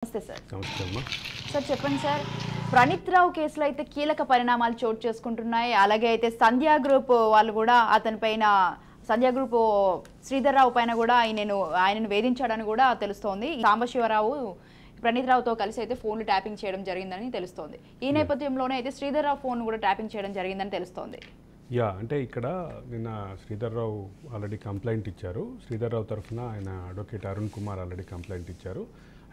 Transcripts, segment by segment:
నమస్తే సార్. నమస్తే అమ్మా. సార్ చెప్పండి సార్, ప్రణీత్ రావు కేసులో అయితే కీలక పరిణామాలు చోటు చేసుకుంటున్నాయి. అలాగే అయితే సంధ్యా గ్రూప్ వాళ్ళు కూడా అతనిపైన, సంధ్యా గ్రూప్ శ్రీధర్ రావు పైన కూడా ఆయనను వేధించాడని కూడా తెలుస్తోంది. సాంబశివరావు ప్రణీత్ రావుతో కలిసి అయితే ఫోన్లు ట్యాపింగ్ చేయడం జరిగిందని తెలుస్తోంది. ఈ నేపథ్యంలోనే అయితే శ్రీధర్ రావు ఫోన్ కూడా ట్యాపింగ్ చేయడం జరిగిందని తెలుస్తోంది. అంటే ఇక్కడ నిన్న శ్రీధర్ రావు ఆల్రెడీ కంప్లైంట్ ఇచ్చారు. శ్రీధర్ రావు తరఫున ఆయన advocate Arun Kumar already complaint ఇచ్చారు.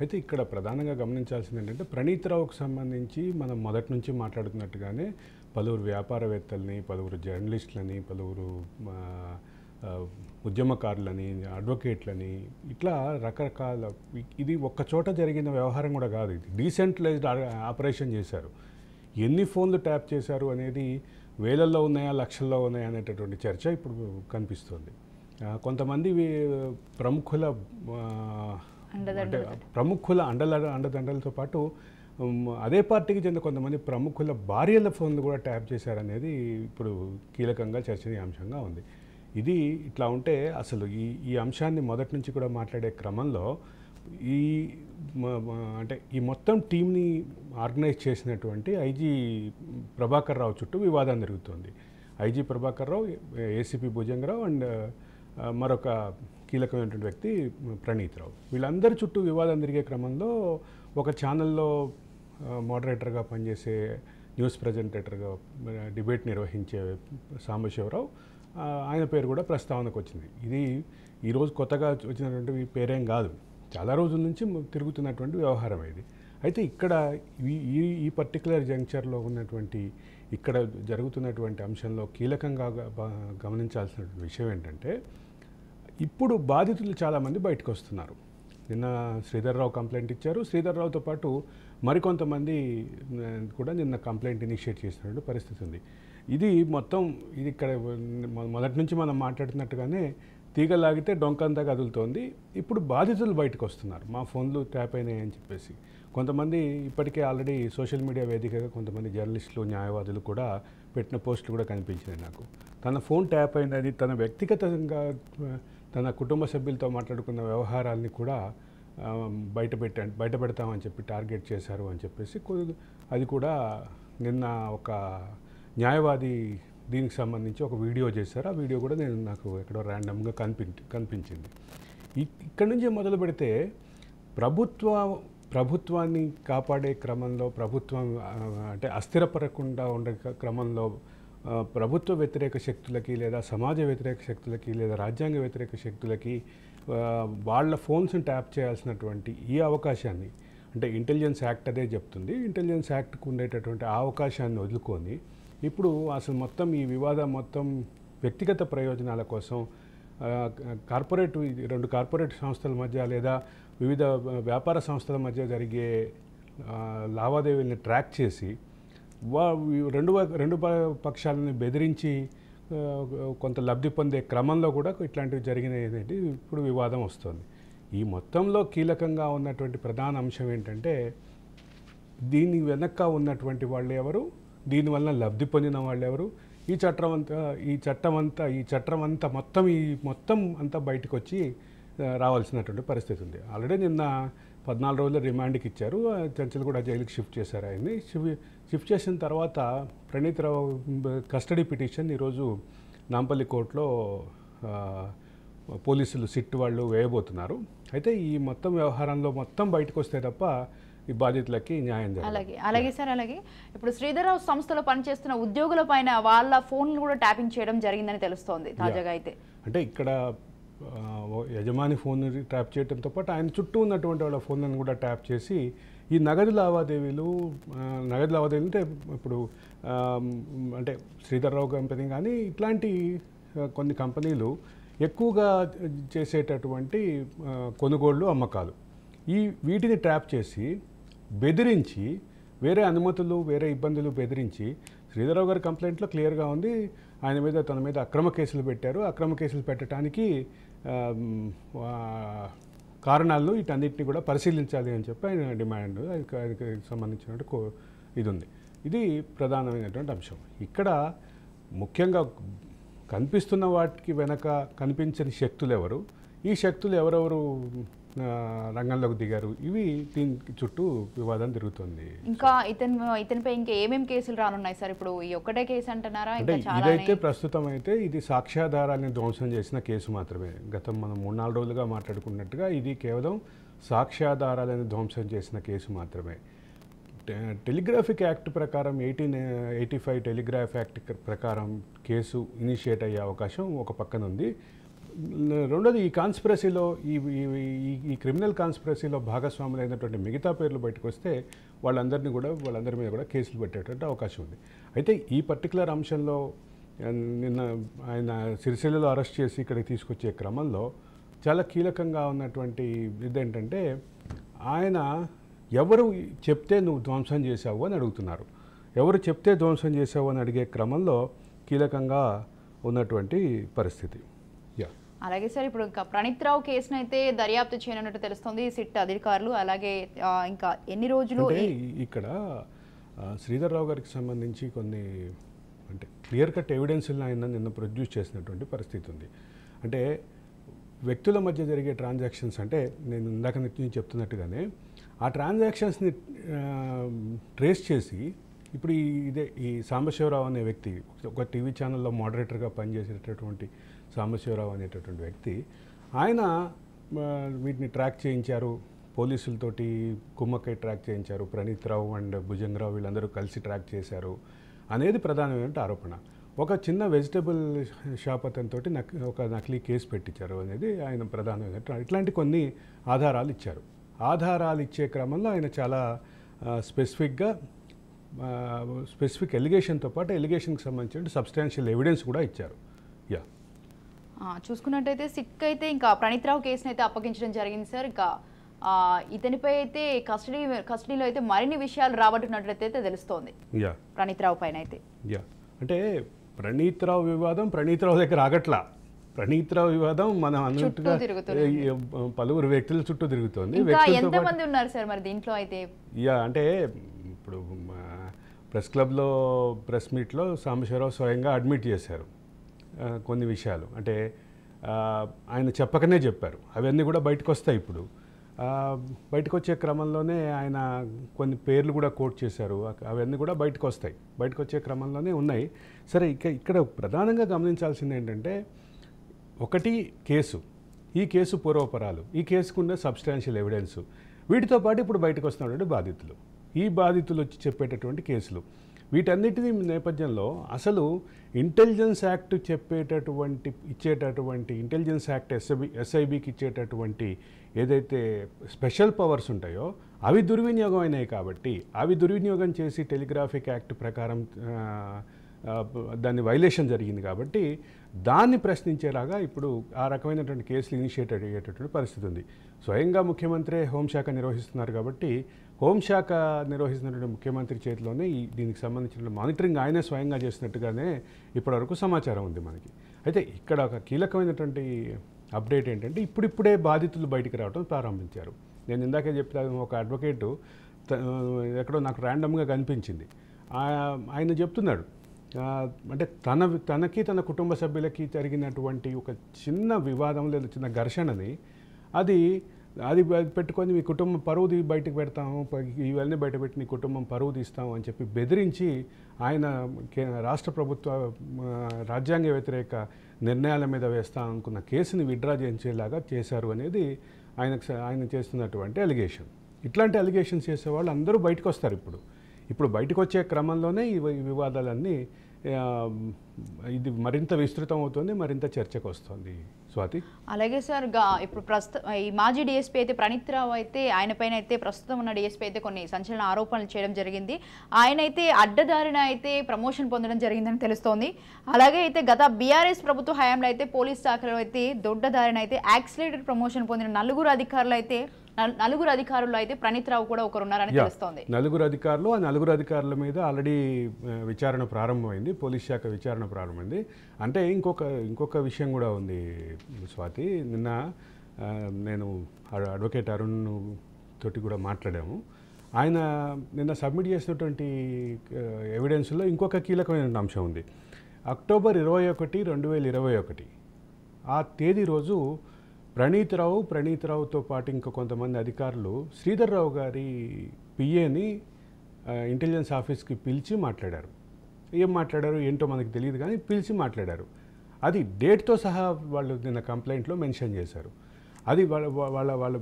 అయితే ఇక్కడ ప్రధానంగా గమనించాల్సింది ఏంటంటే ప్రణీత్ రావుకు సంబంధించి మనం మొదటి నుంచి మాట్లాడుతున్నట్టుగానే పలువురు వ్యాపారవేత్తలని, పలువురు జర్నలిస్టులని, పలువురు ఉద్యమకారులని, అడ్వకేట్లని, ఇట్లా రకరకాల, ఇది ఒక్క చోట జరిగిన వ్యవహారం కూడా కాదు. ఇది డీసెంట్రలైజ్డ్ ఆపరేషన్ చేశారు. ఎన్ని ఫోన్లు ట్యాప్ చేశారు అనేది వేలల్లో ఉన్నాయా, లక్షల్లో ఉన్నాయా అనేటటువంటి చర్చ ఇప్పుడు కనిపిస్తుంది. కొంతమంది ప్రముఖుల అండదండలతో పాటు అదే పార్టీకి చెందిన కొంతమంది ప్రముఖుల భార్యల ఫోన్లు కూడా ట్యాప్ చేశారనేది ఇప్పుడు కీలకంగా చర్చనీయాంశంగా ఉంది. ఇది ఇట్లా ఉంటే అసలు ఈ అంశాన్ని మొదటి నుంచి కూడా మాట్లాడే క్రమంలో ఈ మొత్తం టీంని ఆర్గనైజ్ చేసినటువంటి ఐజీ ప్రభాకర్ రావు చుట్టూ వివాదం జరుగుతుంది. IG Prabhakar Rao, ACP Bhujanga Rao and మరొక కీలకమైనటువంటి వ్యక్తి ప్రణీత్ రావు, వీళ్ళందరి చుట్టూ వివాదం జరిగే క్రమంలో ఒక ఛానల్లో మోడరేటర్గా పనిచేసే, న్యూస్ ప్రజెంటేటర్గా డిబేట్ నిర్వహించే సాంబశివరావు, ఆయన పేరు కూడా ప్రస్తావనకు వచ్చింది. ఇది ఈరోజు కొత్తగా వచ్చినటువంటి పేరేం కాదు, చాలా రోజుల నుంచి తిరుగుతున్నటువంటి వ్యవహారం ఇది. అయితే ఇక్కడ ఈ పర్టికులర్ జంక్చర్లో ఉన్నటువంటి, ఇక్కడ జరుగుతున్నటువంటి అంశంలో కీలకంగా గమనించాల్సిన విషయం ఏంటంటే, ఇప్పుడు బాధితులు చాలామంది బయటకు వస్తున్నారు. నిన్న శ్రీధర్ రావు కంప్లైంట్ ఇచ్చారు. శ్రీధర్ రావుతో పాటు మరికొంతమంది కూడా నిన్న కంప్లైంట్ ఇనిషియేట్ చేసినటువంటి పరిస్థితి ఉంది. ఇది ఇక్కడ మొదటి నుంచి మనం మాట్లాడుతున్నట్టుగానే తీగలాగితే డొంకంతా కదులుతోంది. ఇప్పుడు బాధితులు బయటకు వస్తున్నారు, మా ఫోన్లు ట్యాప్ అయినాయి అని చెప్పేసి. కొంతమంది ఇప్పటికే ఆల్రెడీ సోషల్ మీడియా వేదికగా కొంతమంది జర్నలిస్టులు, న్యాయవాదులు కూడా పెట్టిన పోస్టులు కూడా కనిపించినాయి నాకు. తన ఫోన్ ట్యాప్ అయినది, తన వ్యక్తిగతంగా తన కుటుంబ సభ్యులతో మాట్లాడుకున్న వ్యవహారాల్ని కూడా బయట పెడతామని చెప్పి టార్గెట్ చేశారు అని చెప్పేసి, అది కూడా నిన్న ఒక న్యాయవాది దీనికి సంబంధించి ఒక వీడియో చేశారు. ఆ వీడియో కూడా నాకు ఎక్కడో ర్యాండమ్గా కనిపించింది. ఇక్కడి నుంచి మొదలు పెడితే ప్రభుత్వాన్ని కాపాడే క్రమంలో, ప్రభుత్వం అంటే అస్థిరపడకుండా ఉండే క్రమంలో ప్రభుత్వ వ్యతిరేక శక్తులకి, లేదా సమాజ వ్యతిరేక శక్తులకి, లేదా రాజ్యాంగ వ్యతిరేక శక్తులకి వాళ్ళ ఫోన్స్ని ట్యాప్ చేయాల్సినటువంటి ఈ అవకాశాన్ని, అంటే ఇంటెలిజెన్స్ యాక్ట్ అదే చెప్తుంది, ఇంటెలిజెన్స్ యాక్ట్కు ఉండేటటువంటి ఆ అవకాశాన్ని వదులుకొని ఇప్పుడు అసలు మొత్తం ఈ వివాదం మొత్తం వ్యక్తిగత ప్రయోజనాల కోసం రెండు కార్పొరేట్ సంస్థల మధ్య, లేదా వివిధ వ్యాపార సంస్థల మధ్య జరిగే లావాదేవీలను ట్రాక్ చేసి రెండు పక్షాలని బెదిరించి కొంత లబ్ధి పొందే క్రమంలో కూడా ఇట్లాంటివి జరిగినాయి. ఇప్పుడు వివాదం వస్తుంది. ఈ మొత్తంలో కీలకంగా ఉన్నటువంటి ప్రధాన అంశం ఏంటంటే, దీని వెనక ఉన్నటువంటి వాళ్ళు ఎవరు, దీనివల్ల లబ్ధి పొందిన వాళ్ళు ఎవరు, ఈ చట్టం అంతా మొత్తం అంతా బయటకు వచ్చి రావాల్సినటువంటి పరిస్థితి ఉంది. ఆల్రెడీ నిన్న 14 రోజుల రిమాండ్కి ఇచ్చారు. చంచల్ కూడా జైలుకి షిఫ్ట్ చేశారు. ఆయన్ని షిఫ్ట్ చేసిన తర్వాత ప్రణీత్ రావు కస్టడీ పిటిషన్ ఈరోజు నాంపల్లి కోర్టులో పోలీసులు సిట్ వాళ్ళు వేయబోతున్నారు. అయితే ఈ మొత్తం వ్యవహారంలో బయటకు వస్తే తప్ప ఈ బాధితులకి న్యాయం జరగదు. అలాగే సార్, అలాగే ఇప్పుడు శ్రీధర్ రావు సంస్థలో పనిచేస్తున్న ఉద్యోగుల పైన వాళ్ళ ఫోన్లు కూడా ట్యాపింగ్ చేయడం జరిగిందని తెలుస్తోంది తాజాగా. అయితే అంటే ఇక్కడ యజమాని ఫోన్ ట్యాప్ చేయడంతో పాటు ఆయన చుట్టూ ఉన్నటువంటి వాళ్ళ ఫోన్లను కూడా ట్యాప్ చేసి ఈ నగదు లావాదేవీలు అంటే ఇప్పుడు అంటే శ్రీధర్ రావు కంపెనీ కానీ ఇట్లాంటి కొన్ని కంపెనీలు ఎక్కువగా చేసేటటువంటి కొనుగోళ్ళు, అమ్మకాలు, వీటిని ట్యాప్ చేసి బెదిరించి, వేరే అనుమతులు, వేరే ఇబ్బందులు బెదిరించి, శ్రీధర్ రావు గారి కంప్లైంట్లో క్లియర్గా ఉంది, తన మీద అక్రమ కేసులు పెట్టారు. అక్రమ కేసులు పెట్టడానికి కారణాలను వీటన్నిటిని కూడా పరిశీలించాలి అని చెప్పి ఆయన డిమాండ్, అది సంబంధించినట్టు ఇది ఉంది. ఇది ప్రధానమైనటువంటి అంశం. ఇక్కడ ముఖ్యంగా కనిపిస్తున్న వాటికి వెనక కనిపించని శక్తులు ఎవరు, ఈ శక్తులు ఎవరెవరు రంగంలోకి దిగారు. ఇవి దీని చుట్టూ వివాదం తిరుగుతుంది. ఇంకా ఇతనిపై ఇంకా ఏమేమి కేసులు రానున్నాయి సార్? ఇప్పుడు ఈ ఒక్కటే కేసు అంటున్నారా? అంటే ఇంకా చాలా ఇదైతే ప్రస్తుతం అయితే ఇది సాక్ష్యాధారాలను ధ్వంసం చేసిన కేసు మాత్రమే. గతం మనం 3-4 రోజులుగా మాట్లాడుకున్నట్టుగా ఇది కేవలం సాక్ష్యాధారాలను ధ్వంసం చేసిన కేసు మాత్రమే. టెలిగ్రాఫిక్ యాక్ట్ ప్రకారం 1885 టెలిగ్రాఫ్ యాక్ట్ ప్రకారం కేసు ఇనిషియేట్ అయ్యే అవకాశం ఒక పక్కన ఉంది. రెండోది ఈ కాన్స్పిరసీలో ఈ క్రిమినల్ కాన్స్పిరసీలో భాగస్వాములైనటువంటి మిగతా పేర్లు బయటకు వస్తే వాళ్ళందరి మీద కూడా కేసులు పెట్టేటువంటి అవకాశం ఉంది. అయితే ఈ పర్టికులర్ అంశంలో నిన్న ఆయన సిరిసిల్లలో అరెస్ట్ చేసి ఇక్కడికి తీసుకొచ్చే క్రమంలో చాలా కీలకంగా ఉన్నటువంటి ఇదేంటంటే ఆయన ఎవరు చెప్తే నువ్వు ధ్వంసం చేసావు అని అడుగుతున్నారు. ఎవరు చెప్తే ధ్వంసం చేసావు అని అడిగే క్రమంలో కీలకంగా ఉన్నటువంటి పరిస్థితి. అలాగే సార్, ఇప్పుడు ఇంకా ప్రణీత్ రావు కేసును అయితే దర్యాప్తు చేయనున్నట్టు తెలుస్తుంది సిట్ అధికారులు. అలాగే ఇంకా ఎన్ని రోజులు ఇక్కడ శ్రీధర్ రావు గారికి సంబంధించి కొన్ని అంటే క్లియర్ కట్ ఎవిడెన్స్లను ఆయన నిన్న ప్రొడ్యూస్ చేసినటువంటి పరిస్థితి ఉంది. అంటే వ్యక్తుల మధ్య జరిగే ట్రాన్సాక్షన్స్, అంటే నేను ఇందాక నుంచి చెప్తున్నట్టుగానే ఆ ట్రాన్సాక్షన్స్ని ట్రేస్ చేసి ఇప్పుడు ఈ సాంబశివరావు అనే వ్యక్తి, ఒక టీవీ ఛానల్లో మోడరేటర్గా పనిచేసేటటువంటి సాంబశివరావు అనేటటువంటి వ్యక్తి, ఆయన వీటిని ట్రాక్ చేయించారు, పోలీసులతోటి కుమ్మక్కై ట్రాక్ చేయించారు, ప్రణీత్ రావు అండ్ భుజంగరావు వీళ్ళందరూ కలిసి ట్రాక్ చేశారు అనేది ప్రధానమైన ఆరోపణ. ఒక చిన్న వెజిటబుల్ షాప్ అతనితో ఒక నకిలీ కేసు పెట్టించారు అనేది ఆయన ప్రధానమైన ఇట్లాంటి కొన్ని ఆధారాలు ఇచ్చారు. ఆధారాలు ఇచ్చే క్రమంలో ఆయన చాలా స్పెసిఫిక్ ఎలిగేషన్తో పాటు ఎలిగేషన్కి సంబంధించిన సబ్స్టాన్షియల్ ఎవిడెన్స్ కూడా ఇచ్చారు. చూసుకున్నట్టయితే సిక్ అయితే ఇంకా ప్రణీత్ రావు కేసును అయితే అప్పగించడం జరిగింది సార్. ఇంకా ఇతనిపై అయితే కస్టడీలో అయితే మరిన్ని విషయాలు రాబట్టున్నట్లయితే తెలుస్తోంది ప్రణీత్ రావు పైన అయితే. అంటే ప్రణీత్ రావు వివాదం ప్రణీత్ రావు దగ్గర ఆగట్లా. ప్రణీత్ రావు వివాదం మనం అన్నట్టుగా పలువురు వ్యక్తుల చుట్టూ తిరుగుతోంది. ఎంతమంది ఉన్నారు సార్ మరి దీంట్లో అయితే? అంటే ఇప్పుడు ప్రెస్ క్లబ్లో ప్రెస్ మీట్లో సాంబశివరావు స్వయంగా అడ్మిట్ చేశారు కొన్ని విషయాలు. అంటే ఆయన చెప్పకనే చెప్పారు, అవన్నీ కూడా బయటకు వస్తాయి. ఇప్పుడు బయటకు వచ్చే క్రమంలోనే ఆయన కొన్ని పేర్లు కూడా కోట్ చేశారు, అవన్నీ కూడా బయటకు వస్తాయి. బయటకు వచ్చే క్రమంలోనే ఉన్నాయి. సరే, ఇక్కడ ప్రధానంగా గమనించాల్సింది ఏంటంటే, ఒకటి కేసు, ఈ కేసు పూర్వపరాలు, ఈ కేసుకున్న సబ్స్టాన్షియల్ ఎవిడెన్స్, వీటితో పాటు ఇప్పుడు బయటకు వస్తున్నటువంటి బాధితులు, ఈ బాధితులు వచ్చి చెప్పేటటువంటి కేసులు, వీటన్నిటి నేపథ్యంలో అసలు ఇంటెలిజెన్స్ యాక్ట్ ఇచ్చేటటువంటి ఇంటెలిజెన్స్ యాక్ట్ ఎస్ఐబికి ఇచ్చేటటువంటి ఏదైతే స్పెషల్ పవర్స్ ఉంటాయో అవి దుర్వినియోగం అయినాయి. కాబట్టి అవి దుర్వినియోగం చేసి టెలిగ్రాఫిక్ యాక్ట్ ప్రకారం దాన్ని వైలేషన్ జరిగింది. కాబట్టి దాన్ని ప్రశ్నించేలాగా ఇప్పుడు ఆ రకమైనటువంటి కేసులు ఇనిషియేట్ అయ్యేటటువంటి పరిస్థితి ఉంది. స్వయంగా ముఖ్యమంత్రి హోంశాఖ నిర్వహిస్తున్నారు. కాబట్టి హోంశాఖ నిర్వహిస్తున్నటువంటి ముఖ్యమంత్రి చేతిలోనే దీనికి సంబంధించిన మానిటరింగ్ ఆయనే స్వయంగా చేసినట్టుగానే ఇప్పటివరకు సమాచారం ఉంది మనకి. అయితే ఇక్కడ ఒక కీలకమైనటువంటి అప్డేట్ ఏంటంటే, ఇప్పుడిప్పుడే బాధితులు బయటికి రావడం ప్రారంభించారు. నేను ఇందాకే చెప్పాను, ఒక అడ్వకేటు ఎక్కడో నాకు ర్యాండమ్గా కనిపించింది. ఆయన చెప్తున్నాడు, అంటే తనకి తన కుటుంబ సభ్యులకి జరిగినటువంటి ఒక చిన్న వివాదం లేదా చిన్న ఘర్షణని అది పెట్టుకొని మీ కుటుంబం పరువు బయటకు పెడతాము, ఇవన్నీ బయటపెట్టి నీ కుటుంబం పరువు తీస్తాము అని చెప్పి బెదిరించి ఆయన రాష్ట్ర ప్రభుత్వ రాజ్యాంగ వ్యతిరేక నిర్ణయాల మీద వేస్తాం అనుకున్న కేసుని విత్డ్రా చేయించేలాగా చేశారు అనేది ఆయన చేస్తున్నటువంటి అలిగేషన్. ఇట్లాంటి అలిగేషన్స్ చేసేవాళ్ళు అందరూ బయటకు వస్తారు. ఇప్పుడు బయటకు వచ్చే క్రమంలోనే ఈ వివాదాలన్నీ ఇది మరింత విస్తృతం అవుతుంది, మరింత చర్చకు వస్తుంది. స్వాతి, అలాగే సార్, ఇప్పుడు ఈ మాజీ డిఎస్పీ అయితే ప్రణీత్ రావు అయితే ఆయన పైన అయితే ప్రస్తుతం ఉన్న డిఎస్పీ అయితే కొన్ని సంచలన ఆరోపణలు చేయడం జరిగింది. ఆయన అయితే అడ్డదారిన అయితే ప్రమోషన్ పొందడం జరిగిందని తెలుస్తోంది. అలాగే అయితే గత బీఆర్ఎస్ ప్రభుత్వ హయాంలో అయితే పోలీస్ శాఖలో అయితే దొడ్డదారిన అయితే యాక్సిలేటెడ్ ప్రమోషన్ పొందిన నలుగురు అధికారులు అయితే ప్రణీత్ రావు కూడా ఒకరున్నారని తెలుస్తోంది. నలుగురు అధికారుల మీద ఆల్రెడీ విచారణ ప్రారంభమైంది, పోలీస్ శాఖ విచారణ ప్రారంభమైంది. అంటే ఇంకొక విషయం కూడా ఉంది స్వాతి. నిన్న నేను అడ్వకేట్ అరుణ్ తోటి కూడా మాట్లాడాము. ఆయన నిన్న సబ్మిట్ చేసినటువంటి ఎవిడెన్స్లో ఇంకొక కీలకమైన అంశం ఉంది. అక్టోబర్ 21, 2021 ఆ తేదీ రోజు ప్రణీత్ రావుతో పాటు ఇంకా కొంతమంది అధికారులు శ్రీధర్ రావు గారి పిఏని ఇంటెలిజెన్స్ ఆఫీస్కి పిలిచి మాట్లాడారు. ఏం మాట్లాడారు ఏంటో మనకు తెలియదు, కానీ పిలిచి మాట్లాడారు. అది డేట్తో సహా వాళ్ళు నిన్న కంప్లైంట్లో మెన్షన్ చేశారు. అది వాళ్ళ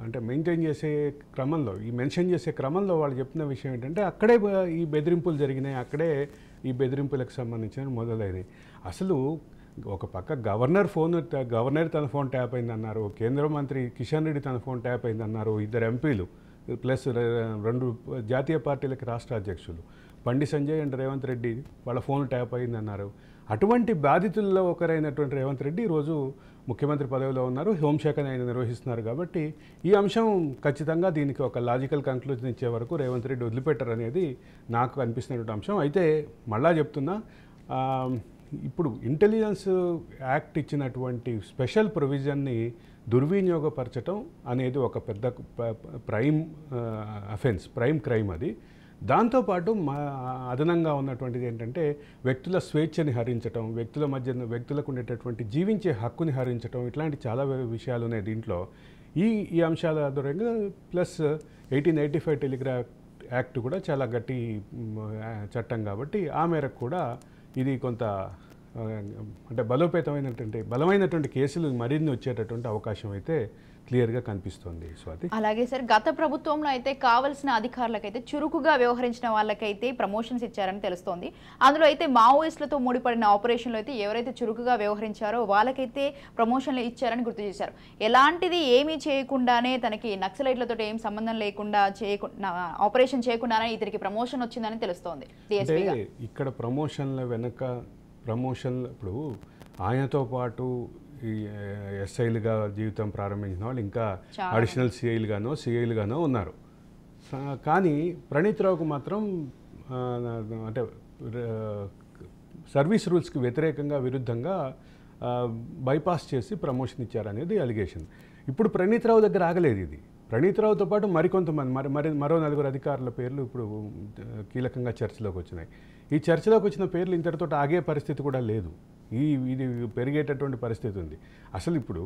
అంటే మెయింటైన్ చేసే క్రమంలో, ఈ మెన్షన్ చేసే క్రమంలో వాళ్ళు చెప్పిన విషయం ఏంటంటే అక్కడే ఈ బెదిరింపులు జరిగినాయి, అక్కడే ఈ బెదిరింపులకు సంబంధించిన మొదలైనవి. అసలు ఒక పక్క గవర్నర్ తన ఫోన్ ట్యాప్ అయిందన్నారు, కేంద్ర మంత్రి కిషన్ రెడ్డి తన ఫోన్ ట్యాప్ అయిందన్నారు, 2 ఎంపీలు ప్లస్ 2 జాతీయ పార్టీలకి రాష్ట్ర అధ్యక్షులు బండి సంజయ్ అండ్ రేవంత్ రెడ్డి వాళ్ళ ఫోన్ ట్యాప్ అయిందన్నారు. అటువంటి బాధితుల్లో ఒకరైనటువంటి రేవంత్ రెడ్డి ఈరోజు ముఖ్యమంత్రి పదవిలో ఉన్నారు, హోంశాఖని ఆయన నిర్వహిస్తున్నారు. కాబట్టి ఈ అంశం ఖచ్చితంగా దీనికి ఒక లాజికల్ కంక్లూజన్ ఇచ్చే వరకు రేవంత్ రెడ్డి వదిలిపెట్టారు అనేది నాకు అనిపిస్తున్నటువంటి అంశం. అయితే మళ్ళా చెప్తున్నా, ఇప్పుడు ఇంటెలిజెన్స్ యాక్ట్ ఇచ్చినటువంటి స్పెషల్ ప్రొవిజన్ని దుర్వినియోగపరచడం అనేది ఒక పెద్ద ప్రైమ్ అఫెన్స్, ప్రైమ్ క్రైమ్ అది. దాంతోపాటు అదనంగా ఉన్నటువంటిది ఏంటంటే వ్యక్తుల స్వేచ్ఛని హరించటం, వ్యక్తులకు ఉండేటటువంటి జీవించే హక్కుని హరించటం, ఇట్లాంటి చాలా విషయాలు ఉన్నాయి దీంట్లో. ఈ అంశాల ఆధారంగా ప్లస్ 1885 టెలిగ్రాఫ్ యాక్ట్ కూడా చాలా గట్టి చట్టం కాబట్టి ఆ మేరకు కూడా ఇది కొంత అంటే బలమైనటువంటి కేసులు మరిన్ని వచ్చేటటువంటి అవకాశం అయితే క్లియర్గా కనిపిస్తుంది స్వాతి. అలాగే సార్, గత ప్రభుత్వంలో అయితే కావాల్సిన అధికారులకైతే చురుకుగా వ్యవహరించిన వాళ్ళకైతే ప్రమోషన్స్ ఇచ్చారని తెలుస్తోంది. అందులో అయితే మావోయిస్టులతో ముడిపడిన ఆపరేషన్లో అయితే ఎవరైతే చురుకుగా వ్యవహరించారో వాళ్ళకైతే ప్రమోషన్లు ఇచ్చారని గుర్తు చేశారు. ఎలాంటిది ఏమీ చేయకుండానే, తనకి నక్సలైట్లతో ఏం సంబంధం లేకుండా ఆపరేషన్ చేయకుండానే ఇతనికి ప్రమోషన్ వచ్చిందని తెలుస్తోంది. ఇక్కడ ప్రమోషన్లు ఇప్పుడు ఆయనతో పాటు ఈ ఎస్ఐలుగా జీవితం ప్రారంభించిన వాళ్ళు ఇంకా అడిషనల్ సిఐలుగానో ఉన్నారు. కానీ ప్రణీత్ రావుకు మాత్రం అంటే సర్వీస్ రూల్స్కి విరుద్ధంగా బైపాస్ చేసి ప్రమోషన్ ఇచ్చారనేది అలిగేషన్. ఇప్పుడు ప్రణీత్ రావు దగ్గర ఆగలేదు ఇది. ప్రణీత్ రావుతో పాటు మరికొంతమంది మరో 4 అధికారుల పేర్లు ఇప్పుడు కీలకంగా చర్చలోకి వచ్చినాయి. ఈ చర్చలోకి వచ్చిన పేర్లు ఇంతటితో ఆగే పరిస్థితి కూడా లేదు. ఇది పెరిగేటటువంటి పరిస్థితి ఉంది. అసలు ఇప్పుడు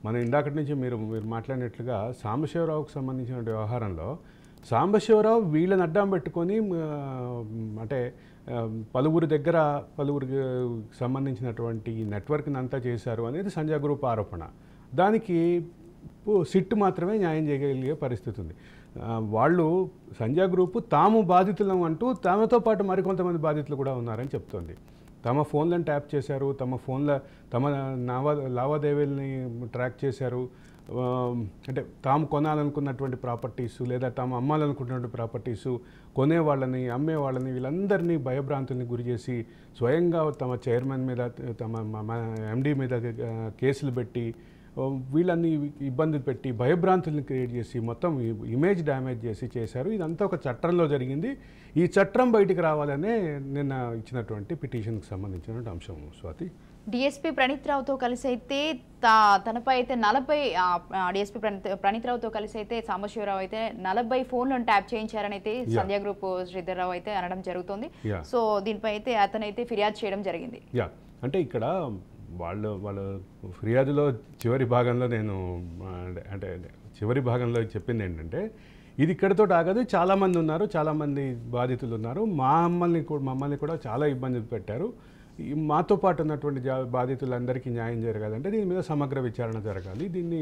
మనం ఇందాకటి నుంచి మీరు మాట్లాడినట్లుగా సాంబశివరావుకు సంబంధించిన వ్యవహారంలో సాంబశివరావు వీళ్ళని అడ్డం పెట్టుకొని అంటే పలువురికి సంబంధించినటువంటి నెట్వర్క్ని అంతా చేశారు అనేది సంజయ్ గ్రూప్ ఆరోపణ. దానికి సిట్ మాత్రమే న్యాయం చేయగలిగే పరిస్థితి ఉంది. వాళ్ళు సంజయ్ గ్రూపు తాము బాధితులం అంటూ తమతో పాటు మరికొంతమంది బాధితులు కూడా ఉన్నారని చెప్తోంది. తమ ఫోన్లను ట్యాప్ చేశారు, తమ లావాదేవీలని ట్రాక్ చేశారు, అంటే తాము కొనాలనుకున్నటువంటి ప్రాపర్టీసు లేదా తాము అమ్మాలనుకున్నటువంటి ప్రాపర్టీసు కొనేవాళ్ళని అమ్మేవాళ్ళని వీళ్ళందరినీ భయభ్రాంతుల్ని గురి చేసి స్వయంగా తమ చైర్మన్ మీద తమ ఎండీ మీద కేసులు పెట్టి వీళ్ళని ఇబ్బంది పెట్టి భయభ్రాంతుల్ని క్రియేట్ చేసి మొత్తం ఇమేజ్ డ్యామేజ్ చేసి చేశారు. ఇదంతా ఒక చట్టంలో జరిగింది. ఈ చట్టం బయటికి రావాలనే నిన్న ఇచ్చినటువంటి పిటిషన్కి సంబంధించిన అంశం స్వాతి. డిఎస్పీ ప్రణీత్ రావుతో కలిసి అయితే తనపై అయితే 40 డిఎస్పీ ప్రణీత్ రావుతో కలిసి అయితే సాంబశివరావు అయితే 40 ఫోన్లను ట్యాప్ చేయించారని అయితే సంధ్యా గ్రూప్ శ్రీధర్ రావు అయితే అనడం జరుగుతుంది. సో దీనిపై అయితే అతనైతే ఫిర్యాదు చేయడం జరిగింది. అంటే ఇక్కడ వాళ్ళ ఫిర్యాదులో చివరి భాగంలో చెప్పింది ఏంటంటే ఇది ఇక్కడితో ఆగదు, చాలామంది ఉన్నారు, చాలామంది బాధితులు ఉన్నారు, మమ్మల్ని కూడా చాలా ఇబ్బంది పెట్టారు, మాతో పాటు ఉన్నటువంటి బాధితులందరికీ న్యాయం జరగాలంటే దీని మీద సమగ్ర విచారణ జరగాలి, దీన్ని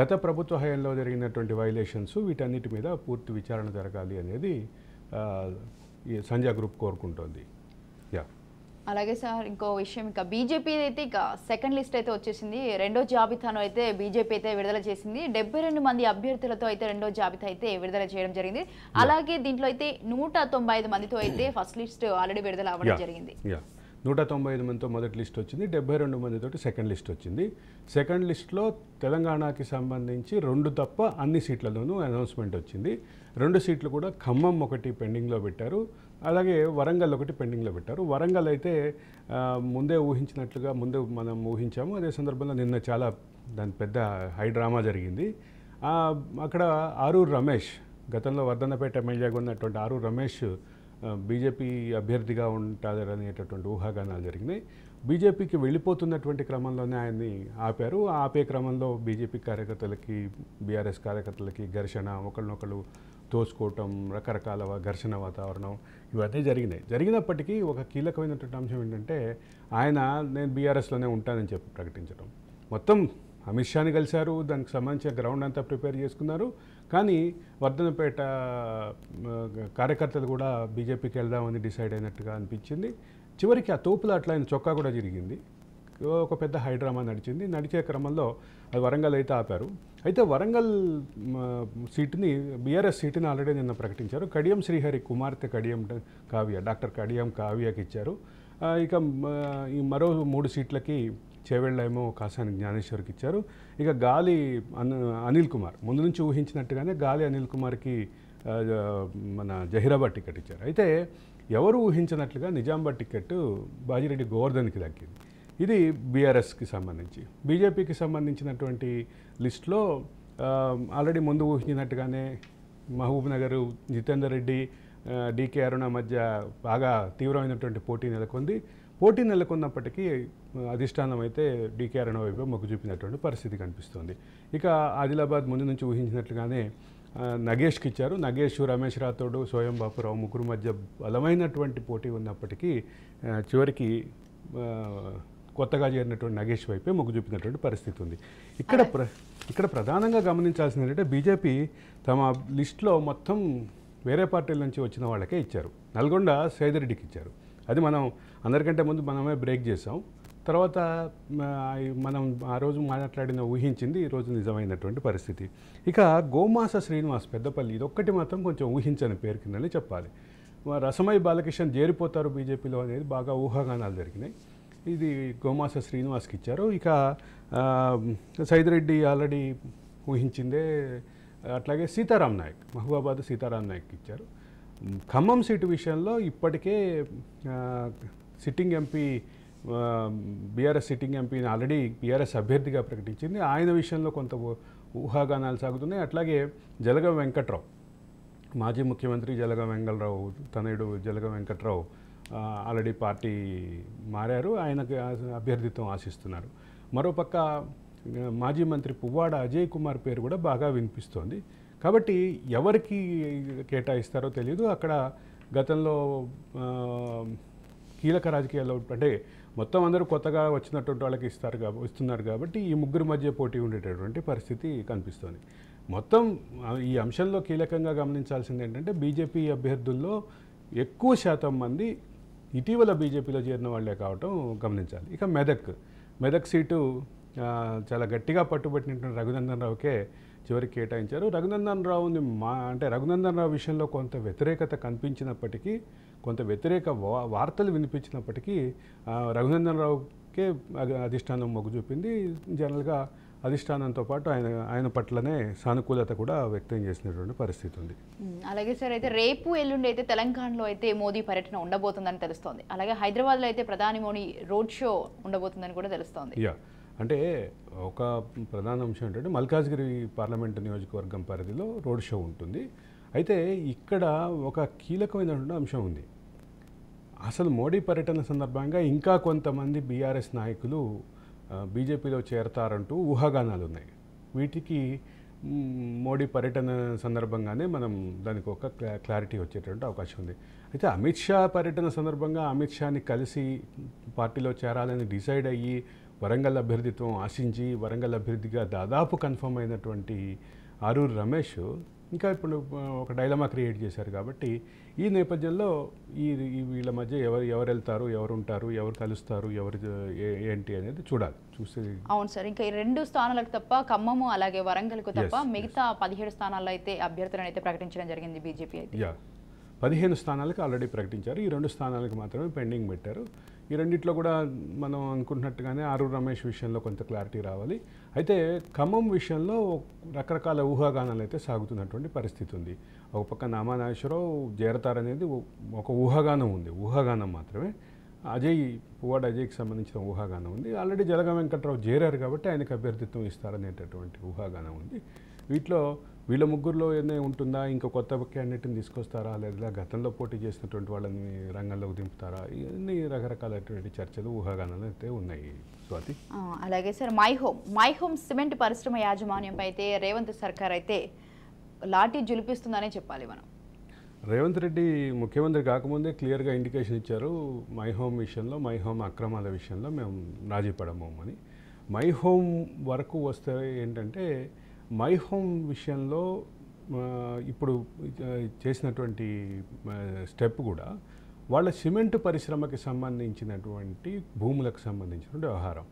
గత ప్రభుత్వ హయాంలో జరిగినటువంటి వైలేషన్స్ వీటన్నిటి మీద పూర్తి విచారణ జరగాలి అనేది సంజయ్ గ్రూప్ కోరుకుంటోంది. అలాగే సార్, ఇంకో విషయం, ఇంకా బీజేపీ అయితే ఇక సెకండ్ లిస్ట్ అయితే వచ్చేసింది. రెండో జాబితాను అయితే బీజేపీ అయితే విడుదల చేసింది. 72 మంది అభ్యర్థులతో అయితే రెండో జాబితా అయితే విడుదల చేయడం జరిగింది. అలాగే దీంట్లో అయితే 195 మందితో అయితే ఫస్ట్ లిస్ట్ ఆల్రెడీ విడుదల అవ్వడం జరిగింది. 195 మందితో మొదటి లిస్ట్ వచ్చింది, 72 మందితోటి సెకండ్ లిస్ట్ వచ్చింది. సెకండ్ లిస్ట్లో తెలంగాణకి సంబంధించి 2 తప్ప అన్ని సీట్లలోనూ అనౌన్స్మెంట్ వచ్చింది. 2 సీట్లు కూడా ఖమ్మం ఒకటి పెండింగ్లో పెట్టారు, అలాగే వరంగల్ ఒకటి పెండింగ్లో పెట్టారు. వరంగల్ అయితే ముందే ఊహించినట్లుగా మనం ఊహించాము. అదే సందర్భంలో నిన్న చాలా దాని పెద్ద హై డ్రామా జరిగింది. అక్కడ ఆరూరు రమేష్, గతంలో వర్ధన్నపేట ఎమ్మెల్యేగా ఉన్నటువంటి ఆరూరు రమేష్ బీజేపీ అభ్యర్థిగా ఉంటారనేటటువంటి ఊహాగానాలు జరిగినాయి. బీజేపీకి వెళ్ళిపోతున్నటువంటి క్రమంలోనే ఆయన్ని ఆపారు. ఆపే క్రమంలో బీజేపీ కార్యకర్తలకి, బీఆర్ఎస్ కార్యకర్తలకి ఘర్షణ, ఒకళ్ళనొకళ్ళు తోసుకోవటం, రకరకాల ఘర్షణ వాతావరణం ఇవన్నీ జరిగినప్పటికీ ఒక కీలకమైనటువంటి అంశం ఏంటంటే ఆయన నేను బీఆర్ఎస్లోనే ఉంటానని చెప్పి ప్రకటించడం. మొత్తం అమిత్ షాని కలిశారు, దానికి సంబంధించిన గ్రౌండ్ అంతా ప్రిపేర్ చేసుకున్నారు. కానీ వర్ధనపేట కార్యకర్తలు కూడా బీజేపీకి వెళ్దామని డిసైడ్ అయినట్టుగా అనిపించింది. చివరికి ఆ తోపులాట్ల ఆయన చొక్కా కూడా జరిగింది. ఒక పెద్ద హైడ్రామా నడిచే క్రమంలో అది వరంగల్ అయితే ఆపారు. అయితే వరంగల్ సీటుని, బీఆర్ఎస్ సీటుని ఆల్రెడీ నిన్న ప్రకటించారు. కడియం శ్రీహరి కుమార్తె డాక్టర్ కడియం కావ్యకి ఇచ్చారు. ఇక ఈ మరో 3 సీట్లకి చేవెళ్ళ ఏమో కాసాని జ్ఞానేశ్వర్కి ఇచ్చారు. ఇక గాలి అనిల్ కుమార్, ముందు నుంచి ఊహించినట్టుగానే గాలి అనిల్ కుమార్కి మన జహీరాబాద్ టికెట్ ఇచ్చారు. అయితే ఎవరు ఊహించినట్లుగా నిజామాబాద్ టికెట్ బాజిరెడ్డి గోవర్ధన్కి దక్కింది. ఇది బీఆర్ఎస్కి సంబంధించి. బీజేపీకి సంబంధించినటువంటి లిస్టులో ఆల్రెడీ ముందు ఊహించినట్టుగానే మహబూబ్ నగర్ జితేందర్ రెడ్డి, డీకే అరుణ మధ్య బాగా తీవ్రమైనటువంటి పోటీ నెలకొన్నప్పటికీ అధిష్టానం అయితే డీకే అరుణ వైపు మొగ్గు చూపినటువంటి పరిస్థితి కనిపిస్తుంది. ఇక ఆదిలాబాద్ ముందు నుంచి ఊహించినట్లుగానే నగేష్కి ఇచ్చారు. నగేష్, రమేష్ రాథోడ్, సోయం బాపురావు ముగ్గురు మధ్య బలమైనటువంటి పోటీ ఉన్నప్పటికీ చివరికి కొత్తగా చేరినటువంటి నగేష్ వైపే మొగ్గు చూపినటువంటి పరిస్థితి ఉంది. ఇక్కడ ప్రధానంగా గమనించాల్సింది ఏంటంటే బీజేపీ తమ లిస్టులో మొత్తం వేరే పార్టీల నుంచి వచ్చిన వాళ్ళకే ఇచ్చారు. నల్గొండ సైదిరెడ్డికి ఇచ్చారు. అది మనం అందరికంటే ముందు మనమే బ్రేక్ చేసాం. తర్వాత మనం ఆ రోజు మాట్లాడిన ఊహించింది ఈరోజు నిజమైనటువంటి పరిస్థితి. ఇక గోమాస శ్రీనివాస్ పెద్దపల్లి, ఇదొక్కటి మాత్రం కొంచెం ఊహించని పేరు కిందనే చెప్పాలి. రసమై బాలకిషన్ చేరిపోతారు బీజేపీలో అనేది బాగా ఊహాగానాలు జరిగినాయి. ఇది గోమాస శ్రీనివాస్కి ఇచ్చారు. ఇక సైదిరెడ్డి ఆల్రెడీ ఊహించిందే. అట్లాగే సీతారాం నాయక్, మహబూబాబాద్ సీతారాం నాయక్కి ఇచ్చారు. ఖమ్మం సీటు విషయంలో ఇప్పటికే సిట్టింగ్ ఎంపీ, బీఆర్ఎస్ సిట్టింగ్ ఎంపీని ఆల్రెడీ బీఆర్ఎస్ అభ్యర్థిగా ప్రకటించింది. ఆయన విషయంలో కొంత ఊహాగానాలు సాగుతున్నాయి. అట్లాగే జలగం వెంకట్రావు, మాజీ ముఖ్యమంత్రి జలగం వెంగళరావు తనయుడు జలగం వెంకట్రావు ఆల్రెడీ పార్టీ మారారు. ఆయనకు అభ్యర్థిత్వం ఆశిస్తున్నారు. మరోపక్క మాజీ మంత్రి పువ్వాడ అజయ్ కుమార్ పేరు కూడా బాగా వినిపిస్తోంది. కాబట్టి ఎవరికి కేటాయిస్తారో తెలియదు. అక్కడ గతంలో కీలక రాజకీయాల్లో అంటే మొత్తం అందరూ కొత్తగా వచ్చినటువంటి వాళ్ళకి ఇస్తున్నారు కాబట్టి ఈ ముగ్గురు మధ్య పోటీ ఉండేటటువంటి పరిస్థితి కనిపిస్తోంది. మొత్తం ఈ అంశంలో కీలకంగా గమనించాల్సింది ఏంటంటే బీజేపీ అభ్యర్థుల్లో ఎక్కువ శాతం మంది ఇటీవల బీజేపీలో చేరిన వాళ్ళే కావటం గమనించాలి. ఇక మెదక్ సీటు చాలా గట్టిగా పట్టుబట్టినటువంటి రఘునందన్ రావుకే చివరికి కేటాయించారు. రఘునందన్ రావు విషయంలో కొంత వ్యతిరేకత కనిపించినప్పటికీ, కొంత వ్యతిరేక వార్తలు వినిపించినప్పటికీ రఘునందన్ రావుకే అధిష్టానం మొగ్గు చూపింది. జనరల్గా అధిష్టానంతో పాటు ఆయన పట్లనే సానుకూలత కూడా వ్యక్తం చేసినటువంటి పరిస్థితి ఉంది. అలాగే సార్, అయితే రేపు ఎల్లుండి అయితే తెలంగాణలో అయితే మోదీ పర్యటన ఉండబోతుందని తెలుస్తోంది. అలాగే హైదరాబాద్లో అయితే ప్రధాని మోడీ రోడ్ షో ఉండబోతుందని కూడా తెలుస్తోంది. అంటే ఒక ప్రధాన అంశం ఏంటంటే మల్కాజ్గిరి పార్లమెంటు నియోజకవర్గం పరిధిలో రోడ్ షో ఉంటుంది. అయితే ఇక్కడ ఒక కీలకమైనటువంటి అంశం ఉంది. అసలు మోడీ పర్యటన సందర్భంగా ఇంకా కొంతమంది బీఆర్ఎస్ నాయకులు బీజేపీలో చేరతారంటూ ఊహాగానాలు ఉన్నాయి. వీటికి మోడీ పర్యటన సందర్భంగానే మనం దానికి ఒక క్లారిటీ వచ్చేటువంటి అవకాశం ఉంది. అయితే అమిత్ షా పర్యటన సందర్భంగా అమిత్ షాని కలిసి పార్టీలో చేరాలని డిసైడ్ అయ్యి వరంగల్ అభ్యర్థిత్వం ఆశించి వరంగల్ అభ్యర్థిగా దాదాపు కన్ఫర్మ్ అయినటువంటి ఆరూరు రమేష్ ఇంకా ఇప్పుడు ఒక డైలమా క్రియేట్ చేశారు. కాబట్టి ఈ నేపథ్యంలో వీళ్ళ మధ్య ఎవరు వెళ్తారు, ఎవరు ఉంటారు, ఎవరు కలుస్తారు, ఏంటి అనేది చూస్తే. అవును సార్, ఇంకా ఈ 2 స్థానాలకు తప్ప ఖమ్మము అలాగే వరంగల్కు తప్ప మిగతా 17 స్థానాల్లో అయితే అభ్యర్థులను అయితే ప్రకటించడం జరిగింది బీజేపీ అయితే. 15 స్థానాలకు ఆల్రెడీ ప్రకటించారు. ఈ 2 స్థానాలకు మాత్రమే పెండింగ్ పెట్టారు. ఈ రెండిట్లో కూడా మనం అనుకుంటున్నట్టుగానే ఆరూరు రమేష్ విషయంలో కొంత క్లారిటీ రావాలి. అయితే ఖమ్మం విషయంలో రకరకాల ఊహాగానాలు అయితే సాగుతున్నటువంటి పరిస్థితి ఉంది. ఒక పక్క నామా నాగేశ్వరరావు చేరతారనేది ఒక ఊహాగానం మాత్రమే. పువ్వాడ అజయ్కి సంబంధించిన ఊహాగానం ఉంది. ఆల్రెడీ జలగం వెంకట్రావు చేరారు కాబట్టి ఆయనకు అభ్యర్థిత్వం ఇస్తారనేటటువంటి ఊహాగానం ఉంది. వీటిలో వీళ్ళ ముగ్గురులోనే ఉంటుందా, ఇంకా కొత్త క్యాండిడేట్ని తీసుకొస్తారా, లేదా గతంలో పోటీ చేసినటువంటి వాళ్ళని రంగంలోకి దింపుతారా, ఇవన్నీ రకరకాలైనటువంటి చర్చలు ఊహాగానాలు అయితే ఉన్నాయి స్వాతి. అలాగే సార్ మై హోమ్ సిమెంట్ పరిశ్రమ యాజమాన్యంపై అయితే రేవంత్ సర్కార్ అయితే లాఠీ జులిపిస్తుందనే చెప్పాలి మనం. రేవంత్ రెడ్డి ముఖ్యమంత్రి కాకముందే క్లియర్గా ఇండికేషన్ ఇచ్చారు, మై హోమ్ విషయంలో, మై హోమ్ అక్రమాల విషయంలో మేము రాజీ పడము అని. మై హోమ్ వరకు వస్తే ఏంటంటే, మై హోమ్ విషయంలో ఇప్పుడు చేసినటువంటి స్టెప్ కూడా వాళ్ళ సిమెంట్ పరిశ్రమకి సంబంధించినటువంటి భూములకు సంబంధించినటువంటి వ్యవహారం.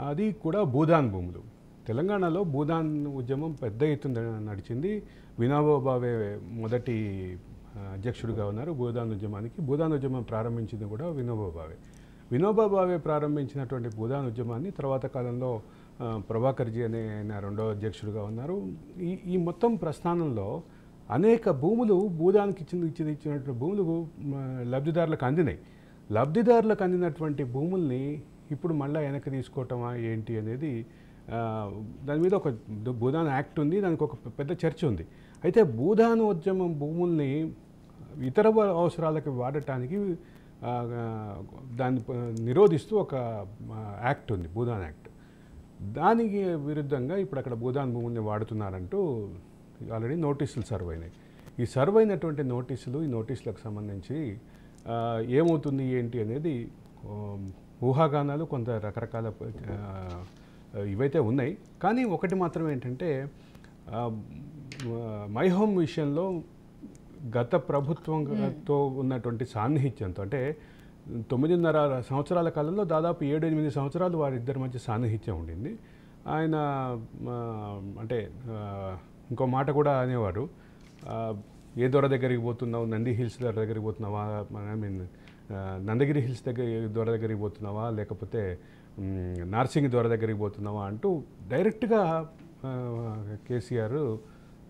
అది కూడా భూదాన్ భూములు. తెలంగాణలో భూదాన్ ఉద్యమం పెద్ద ఎత్తున నడిచింది. వినోబా భావే మొదటి అధ్యక్షుడిగా ఉన్నారు భూదాన్ ఉద్యమానికి. భూదాన్ ఉద్యమం ప్రారంభించింది కూడా వినోబా భావే. వినోబా భావే ప్రారంభించినటువంటి భూదాన్ ఉద్యమాన్ని తర్వాత కాలంలో ప్రభాకర్జీ అనే ఆయన రెండో అధ్యక్షుడిగా ఉన్నారు. ఈ మొత్తం ప్రస్థానంలో అనేక భూములు భూదానికి ఇచ్చినటువంటి భూములు లబ్ధిదారులకు అందినాయి. లబ్ధిదారులకు అందినటువంటి భూముల్ని ఇప్పుడు మళ్ళీ వెనక్కి తీసుకోవటమా ఏంటి అనేది దాని మీద ఒక భూదాన్ యాక్ట్ ఉంది, దానికి ఒక పెద్ద చర్చ ఉంది. అయితే భూదాన్ ఉద్యమం భూముల్ని ఇతర అవసరాలకు వాడటానికి దాన్ని నిరోధిస్తూ ఒక యాక్ట్ ఉంది, భూదాన్ యాక్ట్. దానికి విరుద్ధంగా ఇప్పుడు అక్కడ భూదాన్ భూముల్ని వాడుతున్నారంటూ ఆల్రెడీ నోటీసులు సర్వ్ అయినాయి. ఈ సర్వ్ అయినటువంటి ఈ నోటీసులకు సంబంధించి ఏమవుతుంది ఏంటి అనేది ఊహాగానాలు కొంత రకరకాల ఇవైతే ఉన్నాయి. కానీ ఒకటి మాత్రం ఏంటంటే, మై హోమ్ విషయంలో గత ప్రభుత్వంతో ఉన్నటువంటి సాన్నిహిత్యంతో, అంటే 9.5 సంవత్సరాల కాలంలో దాదాపు 7-8 సంవత్సరాలు వారిద్దరి మధ్య సాన్నిహిత్యం ఉండింది. ఆయన అంటే ఇంకో మాట కూడా అనేవారు, ఏ దొర దగ్గరికి పోతున్నావు, నంది హిల్స్ దగ్గరికి పోతున్నావా, ఐ మీన్ నందగిరి హిల్స్ దొర దగ్గరికి పోతున్నావా, లేకపోతే నార్సింగ్ దొర దగ్గరికి పోతున్నావా అంటూ డైరెక్ట్గా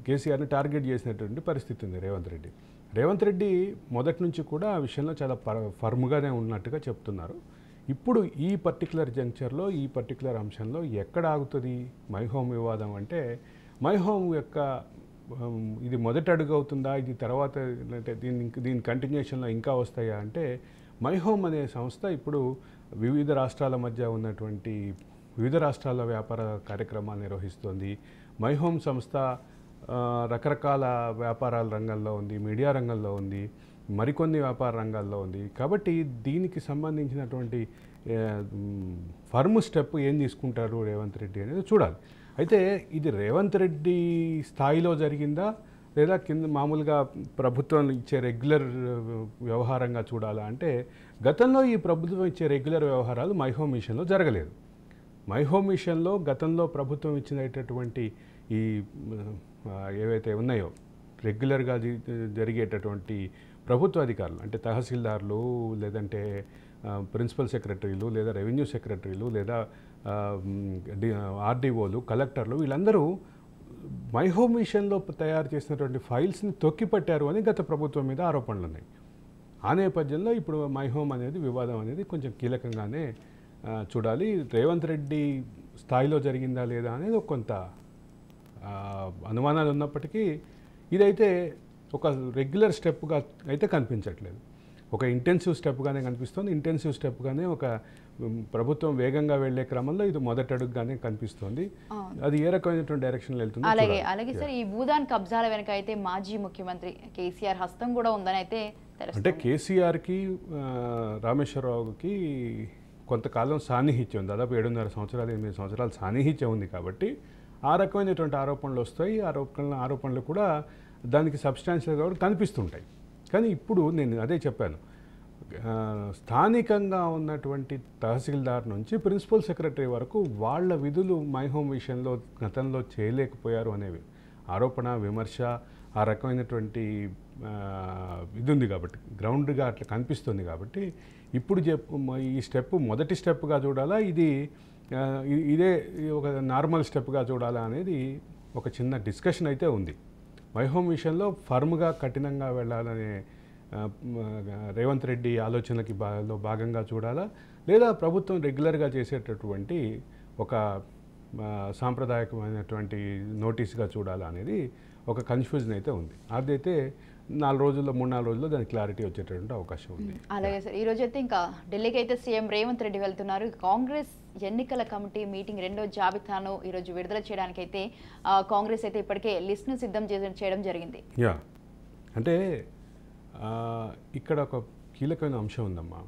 కేసీఆర్ని టార్గెట్ చేసినటువంటి పరిస్థితి ఉంది రేవంత్ రెడ్డి మొదటి నుంచి కూడా ఆ విషయంలో చాలా ఫర్మ్గానే ఉన్నట్టుగా చెప్తున్నారు. ఇప్పుడు ఈ పర్టికులర్ జంక్చర్లో, ఈ పర్టికులర్ అంశంలో ఎక్కడ ఆగుతుంది మై హోమ్ వివాదం అంటే, మై హోమ్ యొక్క ఇది మొదటి అడుగు అవుతుందా, ఇది తర్వాత అంటే దీని కంటిన్యూషన్లో ఇంకా వస్తాయా అంటే, మై హోమ్ అనే సంస్థ ఇప్పుడు వివిధ రాష్ట్రాల మధ్య ఉన్నటువంటి వివిధ రాష్ట్రాల వ్యాపార కార్యక్రమాలు నిర్వహిస్తోంది. మై హోమ్ సంస్థ రకరకాల వ్యాపారాల రంగంలో ఉంది, మీడియా రంగంలో ఉంది, మరికొన్ని వ్యాపార రంగాల్లో ఉంది. కాబట్టి దీనికి సంబంధించినటువంటి ఫర్మ్ స్టెప్ ఏం తీసుకుంటారు రేవంత్ రెడ్డి అనేది చూడాలి. అయితే ఇది రేవంత్ రెడ్డి స్థాయిలో జరిగిందా, లేదా కింద మామూలుగా ప్రభుత్వం ఇచ్చే రెగ్యులర్ వ్యవహారంగా చూడాలా అంటే, గతంలో ఈ ప్రభుత్వం ఇచ్చే రెగ్యులర్ వ్యవహారాలు మై హోమ్ మిషన్లో జరగలేదు. మై హోమ్ మిషన్లో గతంలో ప్రభుత్వం ఇచ్చినటువంటి ఈ ఏవైతే ఉన్నాయో రెగ్యులర్గా జరిగేటటువంటి ప్రభుత్వ అధికారులు, అంటే తహసీల్దార్లు, లేదంటే ప్రిన్సిపల్ సెక్రటరీలు, లేదా రెవెన్యూ సెక్రటరీలు, లేదా ఆర్డీఓలు, కలెక్టర్లు, వీళ్ళందరూ మై హోమ్ మిషన్లో తయారు చేసినటువంటి ఫైల్స్ని తొక్కిపట్టారు అని గత ప్రభుత్వం మీద ఆరోపణలు ఉన్నాయి. ఆ నేపథ్యంలో ఇప్పుడు మై హోమ్ అనేది వివాదం అనేది కొంచెం కీలకంగానే చూడాలి. రేవంత్ రెడ్డి స్థాయిలో జరిగిందా లేదా అనేది కొంత అనుమానాలు ఉన్నప్పటికీ ఇదైతే ఒక రెగ్యులర్ స్టెప్గా అయితే కనిపించట్లేదు. ఒక ఇంటెన్సివ్ స్టెప్గానే కనిపిస్తుంది. ఇంటెన్సివ్ స్టెప్గానే ఒక ప్రభుత్వం వేగంగా వెళ్లే క్రమంలో ఇది మొదటి అడుగుగానే కనిపిస్తుంది. అది ఏ రకమైనటువంటి డైరెక్షన్లో వెళ్తుంది. అలాగే సార్, ఈ భూదాన్ కబ్జాల వెనక అయితే మాజీ ముఖ్యమంత్రి కేసీఆర్ హస్తం కూడా ఉందని అయితే అంటే కేసీఆర్కి రామేశ్వరరావుకి కొంతకాలం సాన్నిహిత్యం, దాదాపు 7.5 సంవత్సరాలు 8 సంవత్సరాలు సాన్నిహిత్యం ఉంది. కాబట్టి ఆ రకమైనటువంటి ఆరోపణలు వస్తాయి. ఆరోపణలు కూడా దానికి సబ్స్టాన్షియల్గా కూడా కనిపిస్తుంటాయి. కానీ ఇప్పుడు నేను అదే చెప్పాను, స్థానికంగా ఉన్నటువంటి తహసీల్దార్ నుంచి ప్రిన్సిపల్ సెక్రటరీ వరకు వాళ్ళ విధులు మై హోమ్ విషయంలో గతంలో చేయలేకపోయారు అనేవి ఆరోపణ, విమర్శ, ఆ రకమైనటువంటి ఇది ఉంది. కాబట్టి గ్రౌండ్గా అట్లా కనిపిస్తుంది. కాబట్టి ఇప్పుడు ఈ స్టెప్ మొదటి స్టెప్గా చూడాలా, ఇదే ఒక నార్మల్ స్టెప్గా చూడాలా అనేది ఒక చిన్న డిస్కషన్ అయితే ఉంది. మై హోమ్ విషయంలో ఫర్మ్గా కఠినంగా వెళ్ళాలనే రేవంత్ రెడ్డి ఆలోచనలకి భాగంగా చూడాలా, లేదా ప్రభుత్వం రెగ్యులర్గా చేసేటటువంటి ఒక సాంప్రదాయకమైనటువంటి నోటీస్గా చూడాలా అనేది ఒక కన్ఫ్యూజన్ అయితే ఉంది. అదైతే 4 రోజుల్లో 3-4 రోజుల్లో దానికి క్లారిటీ వచ్చేటటువంటి అవకాశం ఉంది. అలాగే సార్, ఈ రోజు అయితే ఇంకా ఢిల్లీకి అయితే సీఎం రేవంత్ రెడ్డి వెళ్తున్నారు. కాంగ్రెస్ ఎన్నికల కమిటీ మీటింగ్ 2వ జాబితాను ఈరోజు విడుదల చేయడానికి అయితే కాంగ్రెస్ అయితే ఇప్పటికే లిస్ట్ను సిద్ధం చేయడం జరిగింది. యా, అంటే ఇక్కడ ఒక కీలకమైన అంశం ఉందమ్మా.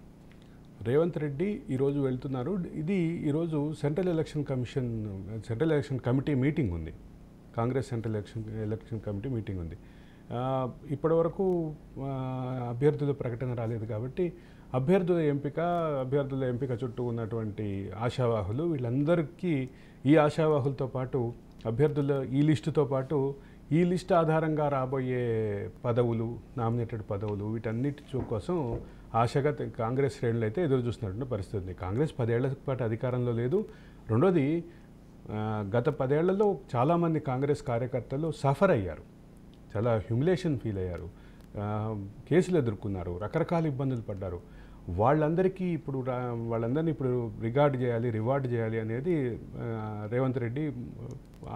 రేవంత్ రెడ్డి ఈరోజు వెళ్తున్నారు. ఇది ఈరోజు సెంట్రల్ ఎలక్షన్ కమిటీ మీటింగ్ ఉంది. Congress central election committee meeting ఉంది. ఇప్పటివరకు అభ్యర్థుల ప్రకటన రాలేదు కాబట్టి అభ్యర్థుల ఎంపిక చుట్టూ ఉన్నటువంటి ఆశావాహులు వీళ్ళందరికీ ఈ ఆశావాహులతో పాటు అభ్యర్థుల ఈ లిస్టుతో పాటు ఈ లిస్ట్ ఆధారంగా రాబోయే పదవులు, నామినేటెడ్ పదవులు, వీటన్నిటి కోసం ఆశగా కాంగ్రెస్ శ్రేణులు అయితే ఎదురు చూస్తున్నటువంటి పరిస్థితి ఉంది. కాంగ్రెస్ 10 ఏళ్ల పాటు అధికారంలో లేదు. రెండోది, గత 10 ఏళ్లలో చాలామంది కాంగ్రెస్ కార్యకర్తలు సఫర్ అయ్యారు, చాలా హ్యూమిలేషన్ ఫీల్ అయ్యారు, కేసులు ఎదుర్కొన్నారు, రకరకాల ఇబ్బందులు పడ్డారు. వాళ్ళందరినీ ఇప్పుడు రివార్డ్ చేయాలి అనేది రేవంత్ రెడ్డి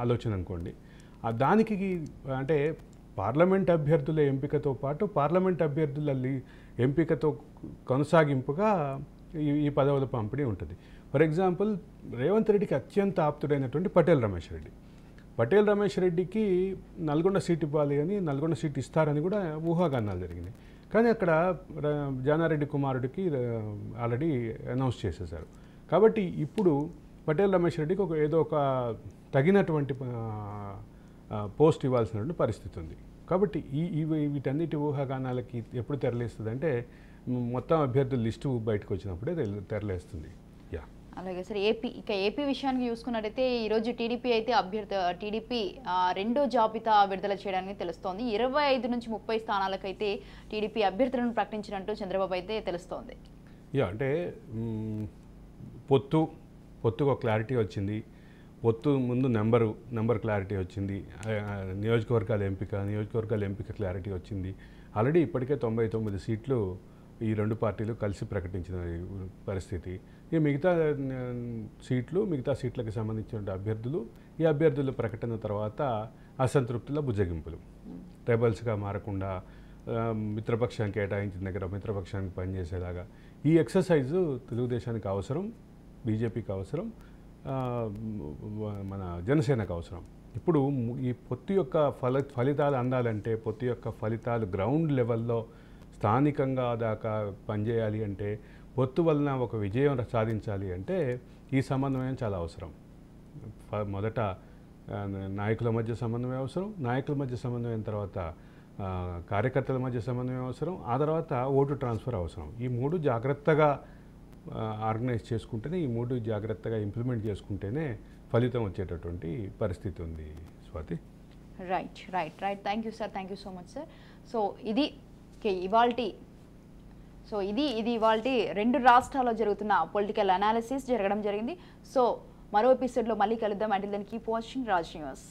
ఆలోచన అనుకోండి. దానికి అంటే పార్లమెంట్ అభ్యర్థుల ఎంపికతో పాటు పార్లమెంట్ అభ్యర్థుల ఎంపికతో కొనసాగింపుగా ఈ పదవుల పంపిణీ ఉంటుంది. ఫర్ ఎగ్జాంపుల్, రేవంత్ రెడ్డికి అత్యంత ఆప్తుడైనటువంటి పటేల్ రమేష్ రెడ్డికి నల్గొండ సీట్ ఇవ్వాలి అని, నల్గొండ సీట్ ఇస్తారని కూడా ఊహాగానాలు జరిగినాయి. కానీ అక్కడ జానారెడ్డి కుమారుడికి ఆల్రెడీ అనౌన్స్ చేసేశారు. కాబట్టి ఇప్పుడు పటేల్ రమేష్ రెడ్డికి ఏదో ఒక తగినటువంటి పోస్ట్ ఇవ్వాల్సినటువంటి పరిస్థితి ఉంది. కాబట్టి వీటన్నిటి ఊహాగానాలకి ఎప్పుడు తెరలేస్తుంది అంటే మొత్తం అభ్యర్థుల లిస్టు బయటకు వచ్చినప్పుడే తెరలేస్తుంది. యా, అలాగే సార్, ఏపీ విషయానికి చూసుకున్నట్టయితే ఈరోజు టీడీపీ 2వ జాబితా విడుదల చేయడానికి తెలుస్తోంది. 25 నుంచి 30 స్థానాలకైతే టీడీపీ అభ్యర్థులను ప్రకటించినట్టు చంద్రబాబు అయితే తెలుస్తోంది. యా, అంటే పొత్తుకు ఒక క్లారిటీ వచ్చింది. పొత్తు ముందు నెంబర్ క్లారిటీ వచ్చింది. నియోజకవర్గాల ఎంపిక క్లారిటీ వచ్చింది. ఆల్రెడీ ఇప్పటికే 99 సీట్లు ఈ 2 పార్టీలు కలిసి ప్రకటించిన పరిస్థితి. ఈ మిగతా సీట్లకు సంబంధించిన ఈ అభ్యర్థుల ప్రకటన తర్వాత అసంతృప్తుల బుజ్జగింపులు, రెబల్స్గా మారకుండా మిత్రపక్షానికి కేటాయించిన దగ్గర మిత్రపక్షానికి పనిచేసేలాగా ఈ ఎక్సర్సైజు తెలుగుదేశానికి అవసరం, బీజేపీకి అవసరం, మన జనసేనకు అవసరం. ఇప్పుడు ఈ పొత్తు యొక్క ఫలితాలు అందాలంటే, పొత్తు యొక్క ఫలితాలు గ్రౌండ్ లెవెల్లో స్థానికంగా దాకా పనిచేయాలి అంటే, పొత్తు వలన ఒక విజయం సాధించాలి అంటే ఈ సమన్వయం చాలా అవసరం. మొదట నాయకుల మధ్య సమన్వయం అవసరం, నాయకుల మధ్య సమన్వయం తర్వాత కార్యకర్తల మధ్య సమన్వయం అవసరం, ఆ తర్వాత ఓటు ట్రాన్స్ఫర్ అవసరం. ఈ 3 జాగ్రత్తగా ఆర్గనైజ్ చేసుకుంటేనే, ఈ 3 జాగ్రత్తగా ఇంప్లిమెంట్ చేసుకుంటేనే ఫలితం వచ్చేటటువంటి పరిస్థితి ఉంది. Swathi. Right. Thank you sir, thank you so much sir. So ఇది ఇవాల్టి 2 రాష్ట్రాల్లో జరుగుతున్న పొలిటికల్ అనాలిసిస్ జరగడం జరిగింది. సో మరో ఎపిసోడ్లో మళ్ళీ కలుద్దాం. Until then keep watching Raj news.